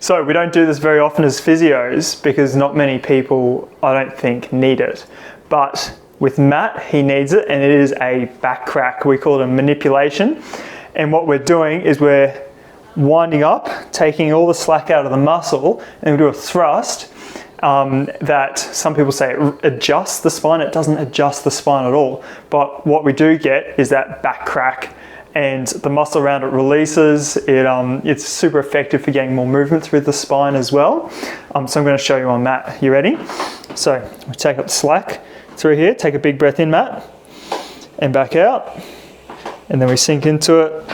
So we don't do this very often as physios because not many people, I don't think, need it. But with Matt, he needs it, and it is a back crack. We call it a manipulation. And what we're doing is we're winding up, taking all the slack out of the muscle, and we do a thrust that some people say it adjusts the spine. It doesn't adjust the spine at all. But what we do get is that back crack, and the muscle around it releases. It's super effective for getting more movement through the spine as well. So I'm going to show you on Matt. You ready? So we take up the slack through here. Take a big breath in, Matt, and back out. And then we sink into it.